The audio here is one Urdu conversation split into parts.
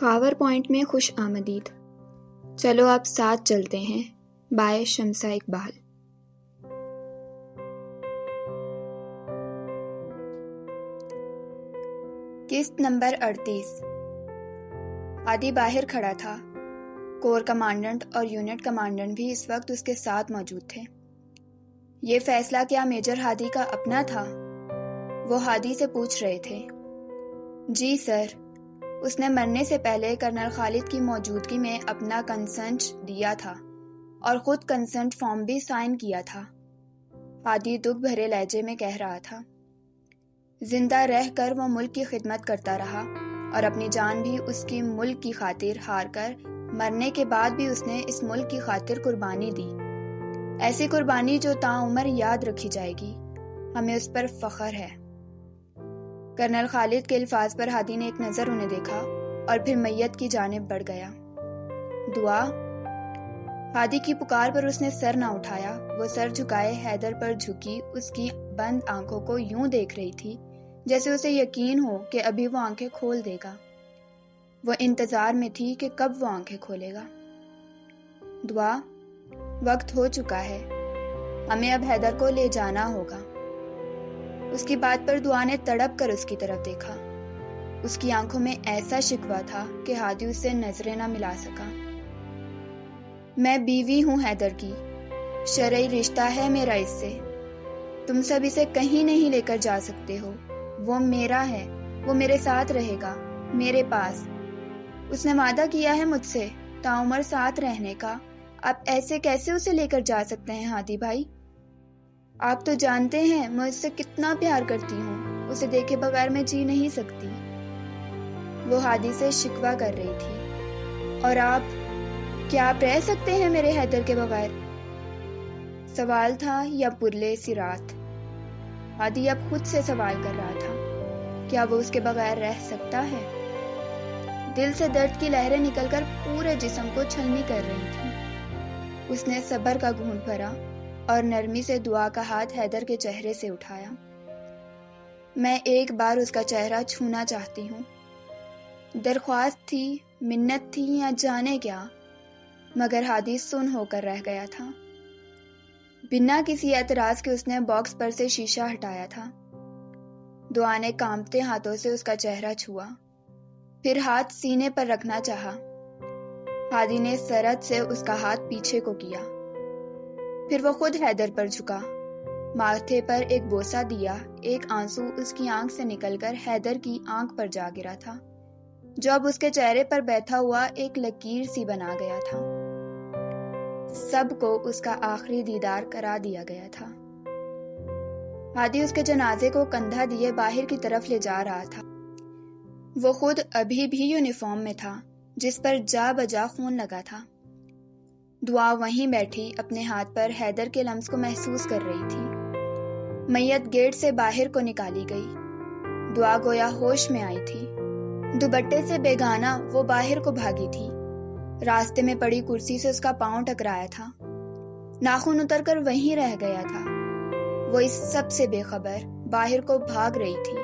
خاور پوائنٹ میں خوش آمدید۔ چلو آپ ساتھ چلتے ہیں، بائے شمسہ اقبال۔ قسط نمبر 38۔ ہادی باہر کھڑا تھا۔ کور کمانڈنٹ اور یونٹ کمانڈنٹ بھی اس وقت اس کے ساتھ موجود تھے۔ یہ فیصلہ کیا میجر ہادی کا اپنا تھا؟ وہ ہادی سے پوچھ رہے تھے۔ جی سر، اس نے مرنے سے پہلے کرنل خالد کی موجودگی میں اپنا کنسنٹ دیا تھا اور خود کنسنٹ فارم بھی سائن کیا تھا، ہادی دکھ بھرے لہجے میں کہہ رہا تھا۔ زندہ رہ کر وہ ملک کی خدمت کرتا رہا اور اپنی جان بھی اس کی ملک کی خاطر ہار کر مرنے کے بعد بھی اس نے اس ملک کی خاطر قربانی دی، ایسی قربانی جو تاعمر یاد رکھی جائے گی۔ ہمیں اس پر فخر ہے۔ کرنل خالد کے الفاظ پر ہادی نے ایک نظر انہیں دیکھا اور پھر میت کی جانب بڑھ گیا۔ دعا؟ ہادی کی پکار پر اس نے سر نہ اٹھایا۔ وہ سر جھکائے حیدر پر جھکی اس کی بند آنکھوں کو یوں دیکھ رہی تھی جیسے اسے یقین ہو کہ ابھی وہ آنکھیں کھول دے گا۔ وہ انتظار میں تھی کہ کب وہ آنکھیں کھولے گا۔ دعا، وقت ہو چکا ہے، ہمیں اب حیدر کو لے جانا ہوگا۔ اس کی بات پر دعا نے تڑپ کر اس کی طرف دیکھا۔ اس کی آنکھوں میں ایسا شکوہ تھا کہ ہادی اس سے نظریں نہ ملا سکا۔ میں بیوی ہوں حیدر کی، شرعی رشتہ ہے میرا اس سے، تم سب اسے کہیں نہیں لے کر جا سکتے ہو۔ وہ میرا ہے، وہ میرے ساتھ رہے گا، میرے پاس۔ اس نے وعدہ کیا ہے مجھ سے تاعمر ساتھ رہنے کا، آپ ایسے کیسے اسے لے کر جا سکتے ہیں ہادی بھائی؟ آپ تو جانتے ہیں میں اس سے کتنا پیار کرتی ہوں، اسے دیکھے بغیر میں جی نہیں سکتی۔ وہ ہادی سے شکوہ کر رہی تھی۔ اور آپ، کیا آپ رہ سکتے ہیں میرے حیدر کے بغیر؟ سوال تھا یا پرلے سرات؟ ہادی اب خود سے سوال کر رہا تھا، کیا وہ اس کے بغیر رہ سکتا ہے؟ دل سے درد کی لہریں نکل کر پورے جسم کو چھلنی کر رہی تھیں۔ اس نے صبر کا گھونٹ بھرا اور نرمی سے دعا کا ہاتھ حیدر کے چہرے سے اٹھایا۔ میں ایک بار اس کا چہرہ چھونا چاہتی ہوں۔ درخواست تھی، منت تھی یا جانے کیا، مگر ہادی سن ہو کر رہ گیا تھا۔ بنا کسی اعتراض کے اس نے باکس پر سے شیشہ ہٹایا تھا۔ دعا نے کانپتے ہاتھوں سے اس کا چہرہ چھوا، پھر ہاتھ سینے پر رکھنا چاہا۔ ہادی نے سرعت سے اس کا ہاتھ پیچھے کو کیا، پھر وہ خود حیدر پر جھکا، ماتھے پر ایک بوسہ دیا۔ ایک آنسو اس کی آنکھ سے نکل کر حیدر کی آنکھ پر جا گرا تھا، جو اب اس کے چہرے پر بیٹھا ہوا ایک لکیر سی بنا گیا تھا۔ سب کو اس کا آخری دیدار کرا دیا گیا تھا۔ ہادی اس کے جنازے کو کندھا دیے باہر کی طرف لے جا رہا تھا۔ وہ خود ابھی بھی یونیفارم میں تھا جس پر جا بجا خون لگا تھا۔ دعا وہیں بیٹھی اپنے ہاتھ پر حیدر کے لمس کو محسوس کر رہی تھی۔ میت گیٹ سے باہر کو نکالی گئی۔ دعا گویا ہوش میں آئی تھی۔ دوپٹے سے بیگانہ وہ باہر کو بھاگی تھی۔ راستے میں پڑی کرسی سے اس کا پاؤں ٹکرایا تھا۔ ناخن اتر کر وہیں رہ گیا تھا۔ وہ اس سب سے بے خبر باہر کو بھاگ رہی تھی۔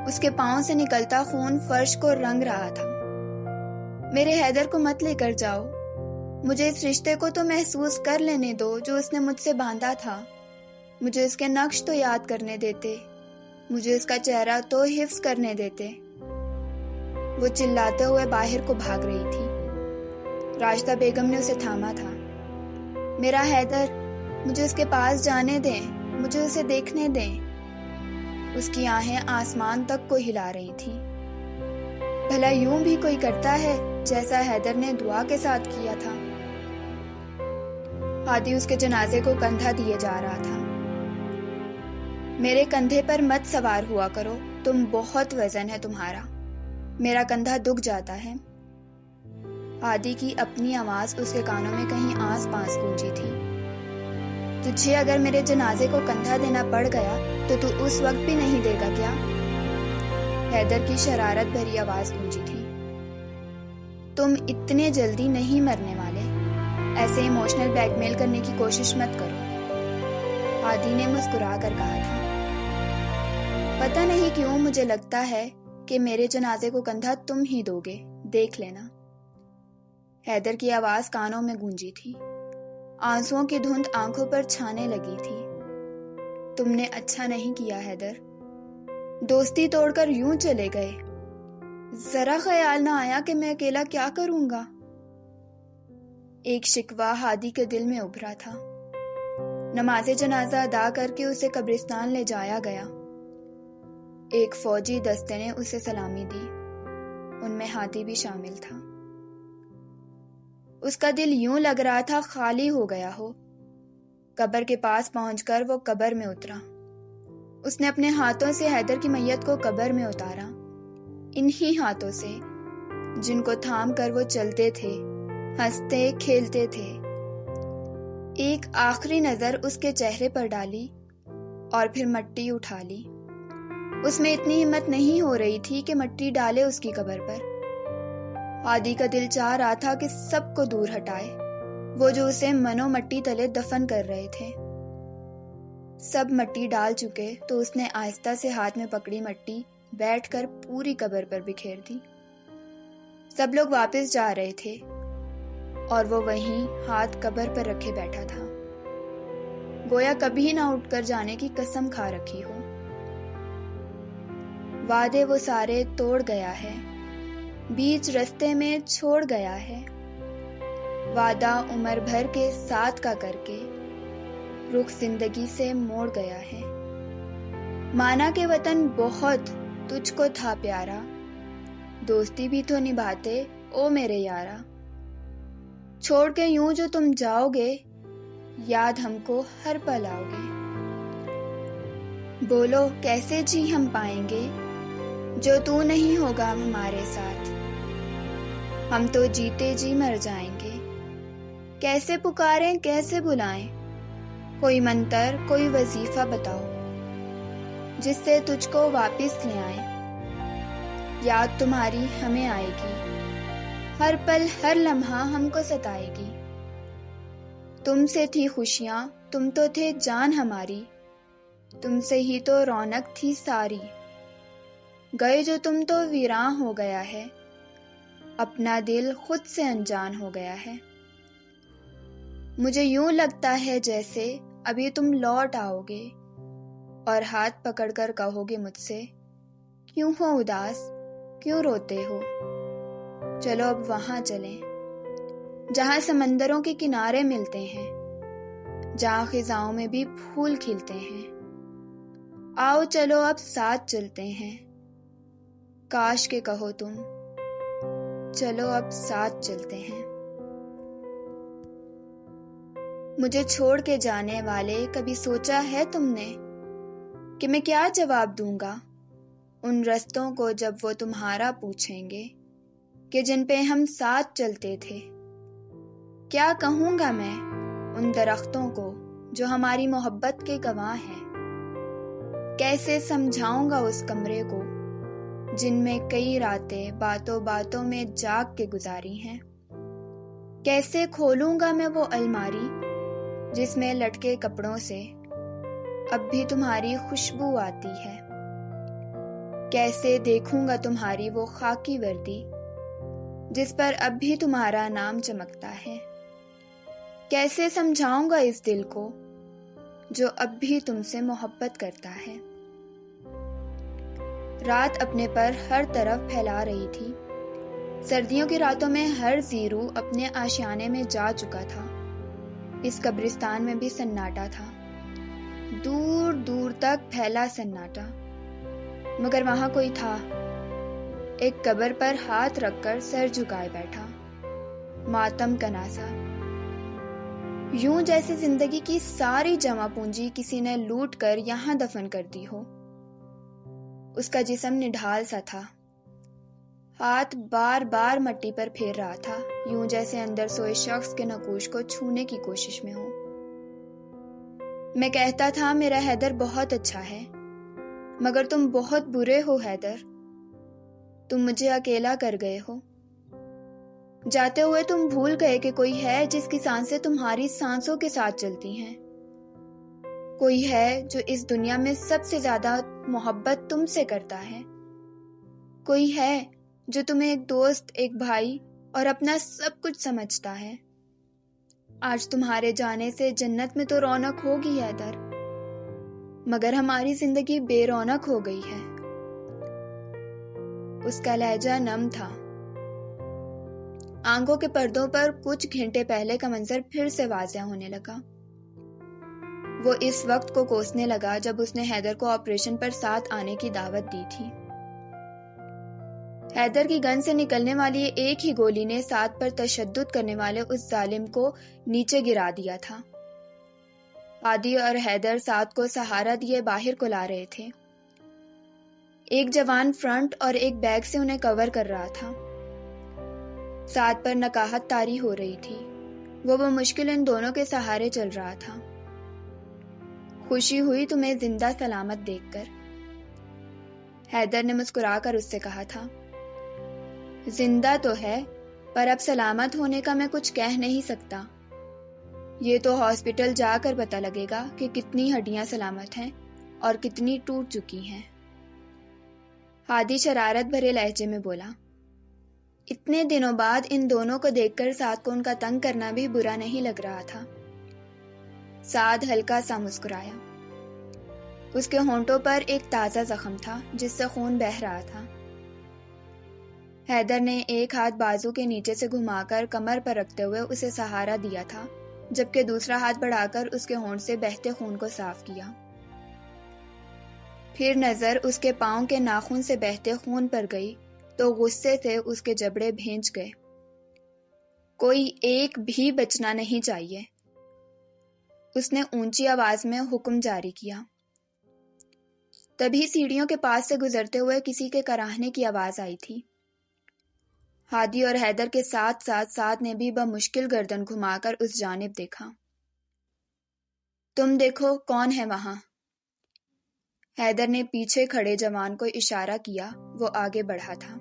اس کے پاؤں سے نکلتا خون فرش کو رنگ رہا تھا۔ میرے حیدر کو مت لے کر جاؤ، مجھے اس رشتے کو تو محسوس کر لینے دو جو اس نے مجھ سے باندھا تھا۔ مجھے اس کے نقش تو یاد کرنے دیتے، مجھے اس کا چہرہ تو حفظ کرنے دیتے۔ وہ چلاتے ہوئے باہر کو بھاگ رہی تھی۔ راشدہ بیگم نے اسے تھاما تھا۔ میرا حیدر، مجھے اس کے پاس جانے دیں، مجھے اسے دیکھنے دیں۔ اس کی آہیں آسمان تک کو ہلا رہی تھیں۔ بھلا یوں بھی کوئی کرتا ہے جیسا حیدر نے دعا کے ساتھ کیا تھا؟ ہادی اس کے جنازے کو کندھا دیے جا رہا تھا۔ میرے کندھے پر مت سوار ہوا کرو، تم بہت وزن ہے تمہارا، میرا کندھا دکھ جاتا ہے۔ ہادی کی اپنی آواز اس کے کانوں میں کہیں آس پاس گونجی تھی۔ تجھے اگر میرے جنازے کو کندھا دینا پڑ گیا تو تو اس وقت بھی نہیں دے گا کیا؟ حیدر کی شرارت بھری آواز گونجی تھی۔ تم اتنے جلدی نہیں مرنے والے، ایسے ایموشنل بلیک میل کرنے کی کوشش مت کرو، ہادی نے مسکرا کر کہا تھا۔ پتہ نہیں کیوں مجھے لگتا ہے کہ میرے جنازے کو کندھا تم ہی دو گے، دیکھ لینا۔ حیدر کی آواز کانوں میں گونجی تھی، آنسوؤں کی دھند آنکھوں پر چھانے لگی تھی۔ تم نے اچھا نہیں کیا حیدر، دوستی توڑ کر یوں چلے گئے۔ ذرا خیال نہ آیا کہ میں اکیلا کیا کروں گا؟ ایک شکوہ ہادی کے دل میں ابھرا تھا۔ نماز جنازہ ادا کر کے اسے قبرستان لے جایا گیا۔ ایک فوجی دستے نے اسے سلامی دی، ان میں ہادی بھی شامل تھا۔ اس کا دل یوں لگ رہا تھا خالی ہو گیا ہو۔ قبر کے پاس پہنچ کر وہ قبر میں اترا۔ اس نے اپنے ہاتھوں سے حیدر کی میت کو قبر میں اتارا، انہی ہاتھوں سے جن کو تھام کر وہ چلتے تھے، ہنستے کھیلتے تھے۔ ایک آخری نظر اس کے چہرے پر ڈالی اور پھر مٹی اٹھا لی۔ اس میں اتنی ہمت نہیں ہو رہی تھی کہ مٹی ڈالے اس کی قبر پر۔ ہادی کا دل چاہ رہا تھا کہ سب کو دور ہٹائے، وہ جو اسے منو مٹی تلے دفن کر رہے تھے۔ سب مٹی ڈال چکے تو اس نے آہستہ سے ہاتھ میں پکڑی مٹی بیٹھ کر پوری قبر پر بکھیر دی۔ سب لوگ واپس جا رہے تھے اور وہ وہیں ہاتھ قبر پر رکھے بیٹھا تھا، گویا کبھی نہ اٹھ کر جانے کی قسم کھا رکھی ہو۔ وعدے وہ سارے توڑ گیا ہے، بیچ رستے میں چھوڑ گیا ہے۔ وعدہ عمر بھر کے ساتھ کا کر کے رخ زندگی سے موڑ گیا ہے۔ مانا کہ وطن بہت تجھ کو تھا پیارا، دوستی بھی تو نبھاتے او میرے یارا۔ چھوڑ کے یوں جو تم جاؤ گے، یاد ہم کو ہر پل آؤ گے۔ بولو کیسے جی ہم پائیں گے جو تو نہیں ہوگا ہمارے ساتھ؟ ہم تو جیتے جی مر جائیں گے، کیسے پکاریں کیسے بلائیں؟ کوئی منتر کوئی وظیفہ بتاؤ جس سے تجھ کو واپس لے آئیں۔ یاد تمہاری ہمیں آئے گی، ہر پل ہر لمحہ ہم کو ستائے گی۔ تم سے تھی خوشیاں، تم تو تھے جان ہماری، تم سے ہی تو رونق تھی ساری۔ گئے جو تم تو ویراں ہو گیا ہے، اپنا دل خود سے انجان ہو گیا ہے۔ مجھے یوں لگتا ہے جیسے ابھی تم لوٹ آؤ گے اور ہاتھ پکڑ کر کہو گے مجھ سے، کیوں ہو اداس، کیوں روتے ہو؟ چلو اب وہاں چلیں جہاں سمندروں کے کنارے ملتے ہیں، جہاں خزاؤں میں بھی پھول کھلتے ہیں۔ آؤ چلو اب ساتھ چلتے ہیں، کاش کے کہو تم، چلو اب ساتھ چلتے ہیں۔ مجھے چھوڑ کے جانے والے کبھی سوچا ہے تم نے کہ میں کیا جواب دوں گا ان رستوں کو جب وہ تمہارا پوچھیں گے کہ جن پہ ہم ساتھ چلتے تھے؟ کیا کہوں گا میں ان درختوں کو جو ہماری محبت کے گواہ ہیں؟ کیسے سمجھاؤں گا اس کمرے کو جن میں کئی راتیں باتوں باتوں میں جاگ کے گزاری ہیں؟ کیسے کھولوں گا میں وہ الماری جس میں لٹکے کپڑوں سے اب بھی تمہاری خوشبو آتی ہے؟ کیسے دیکھوں گا تمہاری وہ خاکی وردی جس پر اب بھی تمہارا نام چمکتا ہے؟ کیسے سمجھاؤں گا اس دل کو جو اب بھی تم سے محبت کرتا ہے؟ رات اپنے پر ہر طرف پھیلا رہی تھی۔ سردیوں کی راتوں میں ہر زیرو اپنے آشیانے میں جا چکا تھا۔ اس قبرستان میں بھی سناٹا تھا، دور دور تک پھیلا سناٹا، مگر وہاں کوئی تھا، ایک قبر پر ہاتھ رکھ کر سر جھکائے بیٹھا، ماتم کناسا، یوں جیسے زندگی کی ساری جمع پونجی کسی نے لوٹ کر یہاں دفن کر دی ہو۔ اس کا جسم نڈھال سا تھا، ہاتھ بار بار مٹی پر پھیر رہا تھا، یوں جیسے اندر سوئے شخص کے نقوش کو چھونے کی کوشش میں ہو۔ میں کہتا تھا میرا حیدر بہت اچھا ہے، مگر تم بہت برے ہو حیدر، تم مجھے اکیلا کر گئے ہو۔ جاتے ہوئے تم بھول گئے کہ کوئی ہے جس کی سانسیں تمہاری سانسوں کے ساتھ چلتی ہیں، کوئی ہے جو اس دنیا میں سب سے زیادہ محبت تم سے کرتا ہے، کوئی ہے جو تمہیں ایک دوست، ایک بھائی اور اپنا سب کچھ سمجھتا ہے۔ آج تمہارے جانے سے جنت میں تو رونق ہوگی حیدر، مگر ہماری زندگی بے رونق ہو گئی ہے۔ اس کا لہجہ نم تھا۔ آنکھوں کے پردوں پر کچھ گھنٹے پہلے کا منظر پھر سے واضح ہونے لگا۔ وہ اس وقت کو کوسنے لگا جب اس نے حیدر کو آپریشن پر ساتھ آنے کی دعوت دی تھی۔ حیدر کی گن سے نکلنے والی ایک ہی گولی نے سعد پر تشدد کرنے والے اس ظالم کو نیچے گرا دیا تھا۔ عادی اور حیدر سعد کو سہارا دیے باہر کو لا رہے تھے۔ ایک جوان فرنٹ اور ایک بیگ سے انہیں کور کر رہا تھا۔ سعد پر نکاہت طاری ہو رہی تھی۔ وہ بمشکل ان دونوں کے سہارے چل رہا تھا۔ خوشی ہوئی تمہیں زندہ سلامت دیکھ کر، حیدر نے مسکرا کر اس سے کہا تھا۔ زندہ تو ہے، پر اب سلامت ہونے کا میں کچھ کہہ نہیں سکتا۔ یہ تو ہاسپٹل جا کر پتہ لگے گا کہ کتنی ہڈیاں سلامت ہیں اور کتنی ٹوٹ چکی ہیں۔ ہادی شرارت بھرے لہجے میں بولا۔ اتنے دنوں بعد ان دونوں کو دیکھ کر سعد کو ان کا تنگ کرنا بھی برا نہیں لگ رہا تھا۔ سعد ہلکا سا مسکرایا۔ اس کے ہونٹوں پر ایک تازہ زخم تھا جس سے خون بہہ رہا تھا۔ حیدر نے ایک ہاتھ بازو کے نیچے سے گھما کر کمر پر رکھتے ہوئے اسے سہارا دیا تھا، جبکہ دوسرا ہاتھ بڑھا کر اس کے ہونٹ سے بہتے خون کو صاف کیا۔ پھر نظر اس کے پاؤں کے ناخن سے بہتے خون پر گئی تو غصے سے اس کے جبڑے بھینچ گئے۔ کوئی ایک بھی بچنا نہیں چاہیے، اس نے اونچی آواز میں حکم جاری کیا۔ تبھی سیڑھیوں کے پاس سے گزرتے ہوئے کسی کے کراہنے کی آواز آئی تھی۔ ہادی اور حیدر کے ساتھ ساتھ سعد نے بھی بمشکل گردن گھما کر اس جانب دیکھا۔ تم دیکھو کون ہے وہاں؟ حیدر نے پیچھے کھڑے جوان کو اشارہ کیا۔ وہ آگے بڑھا تھا۔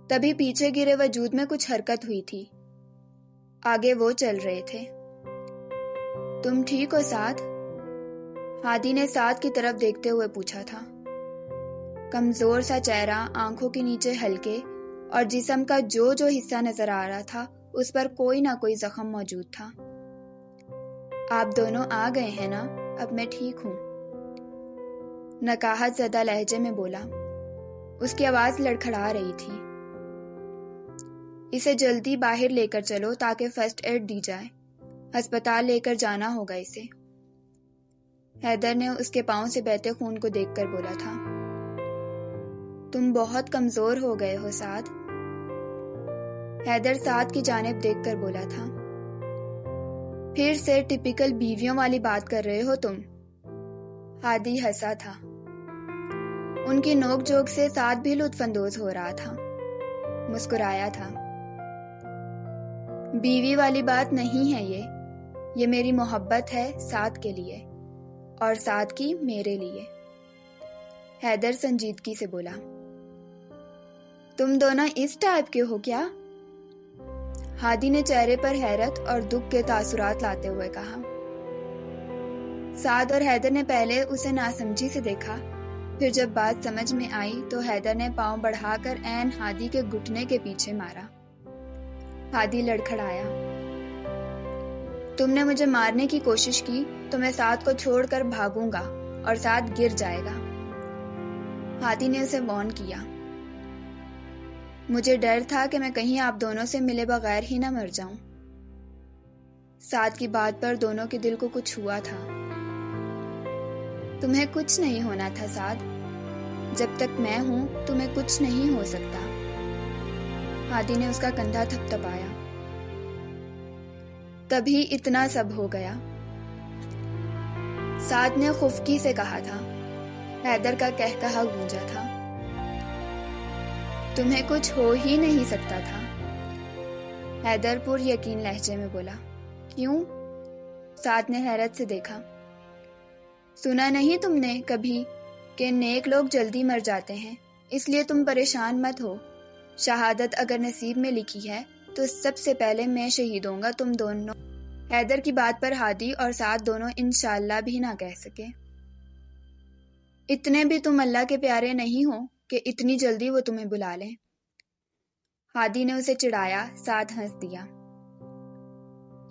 تبھی پیچھے گرے وجود میں کچھ حرکت ہوئی تھی۔ آگے وہ چل رہے تھے۔ تم ٹھیک ہو سعد؟ ہادی نے سعد کی طرف دیکھتے ہوئے پوچھا تھا۔ کمزور سا چہرہ، آنکھوں کے نیچے ہلکے اور جسم کا جو حصہ نظر آ رہا تھا اس پر کوئی نہ کوئی زخم موجود تھا۔ آپ دونوں آ گئے ہیں نا؟ اب میں ٹھیک ہوں، نکاہت زدہ لہجے میں بولا۔ اس کی آواز لڑکھڑا رہی تھی۔ اسے جلدی باہر لے کر چلو تاکہ فرسٹ ایڈ دی جائے، ہسپتال لے کر جانا ہوگا اسے، حیدر نے اس کے پاؤں سے بہتے خون کو دیکھ کر بولا تھا۔ تم بہت کمزور ہو گئے ہو سعد، حیدر سعد کی جانب دیکھ کر بولا تھا۔ پھر سے ٹپیکل بیویوں والی بات کر رہے ہو تم، ہادی ہنسا تھا۔ ان کی نوک جھوک سے سعد بھی لطف اندوز ہو رہا تھا، مسکرایا تھا۔ بیوی والی بات نہیں ہے یہ میری محبت ہے سعد کے لیے اور سعد کی میرے لیے، حیدر سنجیدگی سے بولا۔ تم دونوں اس ٹائپ کے ہو کیا؟ ہادی نے چہرے پر حیرت اور دکھ کے تاثرات لاتے ہوئے کہا۔ سعد اور حیدر نے پہلے اسے ناسمجھی سے دیکھا، پھر جب بات سمجھ میں آئی تو حیدر نے پاؤں بڑھا کر عین ہادی کے گھٹنے کے پیچھے مارا۔ ہادی لڑکھڑایا۔ تم نے مجھے مارنے کی کوشش کی تو میں سعد کو چھوڑ کر بھاگوں گا اور سعد گر جائے گا، ہادی نے اسے وارن کیا۔ مجھے ڈر تھا کہ میں کہیں آپ دونوں سے ملے بغیر ہی نہ مر جاؤں۔ سعد کی بات پر دونوں کے دل کو کچھ ہوا تھا۔ تمہیں کچھ نہیں ہونا تھا سعد، جب تک میں ہوں تمہیں کچھ نہیں ہو سکتا، ہادی نے اس کا کندھا تھپتھپایا۔ تبھی اتنا سب ہو گیا، سعد نے خفگی سے کہا تھا۔ حیدر کا کہکہا گونجا تھا۔ تمہیں کچھ ہو ہی نہیں سکتا تھا، حیدر پر یقین لہجے میں بولا۔ کیوں؟ سعد نے حیرت سے دیکھا۔ سنا نہیں تم نے کبھی کہ نیک لوگ جلدی مر جاتے ہیں، اس لیے تم پریشان مت ہو، شہادت اگر نصیب میں لکھی ہے تو سب سے پہلے میں شہید ہوں گا، تم دونوں۔ حیدر کی بات پر ہادی اور سعد دونوں انشاءاللہ بھی نہ کہہ سکے۔ اتنے بھی تم اللہ کے پیارے نہیں ہو کہ اتنی جلدی وہ تمہیں بلا لیں۔ ہادی نے اسے چڑھایا، ساتھ ہنس دیا۔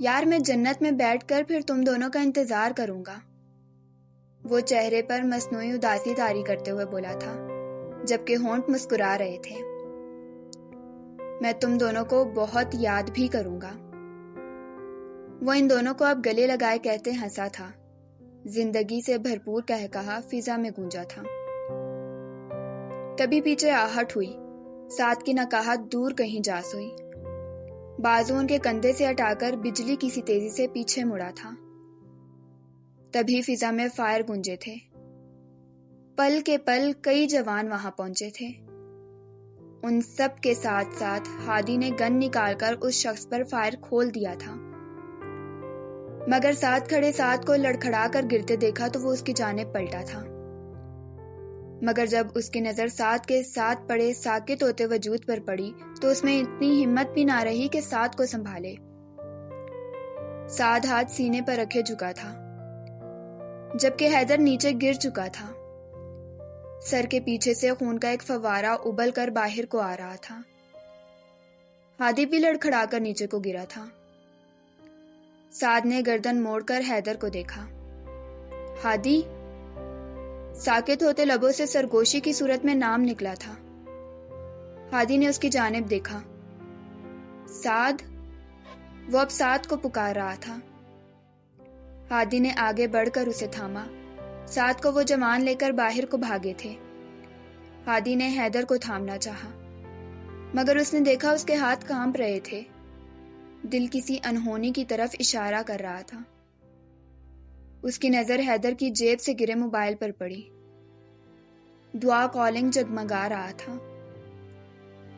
یار میں جنت میں بیٹھ کر پھر تم دونوں کا انتظار کروں گا، وہ چہرے پر مصنوعی اداسی طاری کرتے ہوئے بولا تھا، جبکہ ہونٹ مسکرا رہے تھے۔ میں تم دونوں کو بہت یاد بھی کروں گا۔ وہ ان دونوں کو اب گلے لگائے کہتے ہنسا تھا۔ زندگی سے بھرپور کہا فضا میں گونجا تھا۔ تبھی پیچھے آہٹ ہوئی، ساتھ کی نکاہت دور کہیں جا سوئی۔ بازو ان کے کندھے سے ہٹا کر بجلی کسی تیزی سے پیچھے مڑا تھا۔ تبھی فضا میں فائر گونجے تھے۔ پل کے پل کئی جوان وہاں پہنچے تھے۔ ان سب کے ساتھ ساتھ ہادی نے گن نکال کر اس شخص پر فائر کھول دیا تھا، مگر ساتھ کھڑے ساتھ کو لڑکھڑا کر گرتے دیکھا تو وہ اس کی جانب پلٹا تھا۔ مگر جب اس کی نظر ساتھ کے ساتھ پڑے ساکت ہوتے وجود پر پڑی تو اس میں اتنی ہمت بھی نہ رہی کہ ساتھ کو سنبھالے۔ ساتھ ہاتھ سینے پر رکھے جھکا تھا، جبکہ حیدر نیچے گر چکا تھا۔ سر کے پیچھے سے خون کا ایک فوارہ ابل کر باہر کو آ رہا تھا۔ ہادی بھی لڑکھڑا کر نیچے کو گرا تھا۔ سعد نے گردن موڑ کر حیدر کو دیکھا۔ ہادی؟ ساکت ہوتے لبوں سے سرگوشی کی صورت میں نام نکلا تھا۔ ہادی نے اس کی جانب دیکھا۔ سعد؟ وہ اب سعد کو پکار رہا تھا۔ ہادی نے آگے بڑھ کر اسے تھاما۔ سعد کو وہ جوان لے کر باہر کو بھاگے تھے۔ ہادی نے حیدر کو تھامنا چاہا، مگر اس نے دیکھا اس کے ہاتھ کانپ رہے تھے۔ دل کسی انہونی کی طرف اشارہ کر رہا تھا۔ اس کی نظر حیدر کی جیب سے گرے موبائل پر پڑی۔ دعا کالنگ جگمگا رہا تھا۔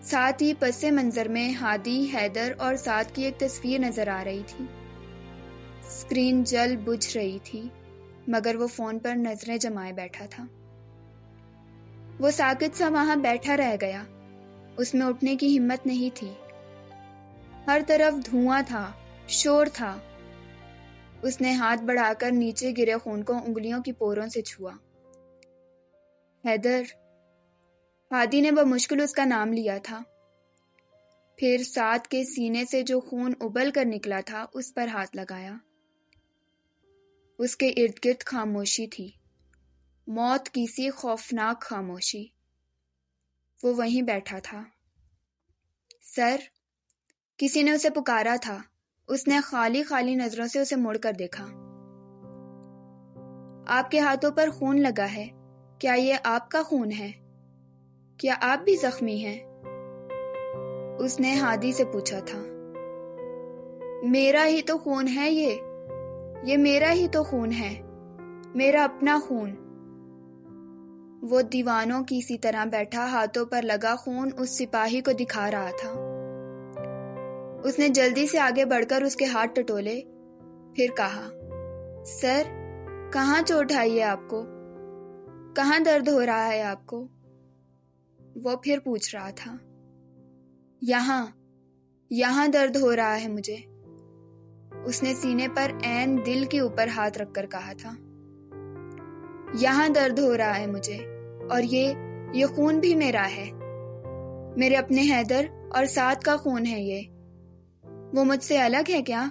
ساتھ ہی پس منظر میں ہادی، حیدر اور سعد کی ایک تصویر نظر آ رہی تھی۔ اسکرین جل بجھ رہی تھی، مگر وہ فون پر نظریں جمائے بیٹھا تھا۔ وہ ساکت سا وہاں بیٹھا رہ گیا۔ اس میں اٹھنے کی ہمت نہیں تھی۔ ہر طرف دھواں تھا، شور تھا۔ اس نے ہاتھ بڑھا کر نیچے گرے خون کو انگلیوں کی پوروں سے چھوا۔ حیدر؟ ہادی نے بمشکل اس کا نام لیا تھا۔ پھر سعد کے سینے سے جو خون ابل کر نکلا تھا اس پر ہاتھ لگایا۔ اس کے ارد گرد خاموشی تھی، موت کی سی خوفناک خاموشی۔ وہ وہیں بیٹھا تھا۔ سر؟ کسی نے اسے پکارا تھا۔ اس نے خالی خالی نظروں سے اسے مڑ کر دیکھا۔ آپ کے ہاتھوں پر خون لگا ہے، کیا یہ آپ کا خون ہے؟ کیا آپ بھی زخمی ہیں؟ اس نے ہادی سے پوچھا تھا۔ میرا ہی تو خون ہے یہ میرا ہی تو خون ہے، میرا اپنا خون۔ وہ دیوانوں کی سی طرح بیٹھا ہاتھوں پر لگا خون اس سپاہی کو دکھا رہا تھا۔ اس نے جلدی سے آگے بڑھ کر اس کے ہاتھ ٹٹولے، پھر کہا، سر کہاں چوٹ آئی ہے آپ کو؟ کہاں درد ہو رہا ہے آپ کو؟ وہ پھر پوچھ رہا تھا۔ یہاں درد ہو رہا ہے مجھے، اس نے سینے پر عین دل کے اوپر ہاتھ رکھ کر کہا تھا۔ یہاں درد ہو رہا ہے مجھے، اور یہ خون بھی میرا ہے، میرے اپنے حیدر اور سعد کا خون ہے یہ۔ وہ مجھ سے الگ ہے کیا؟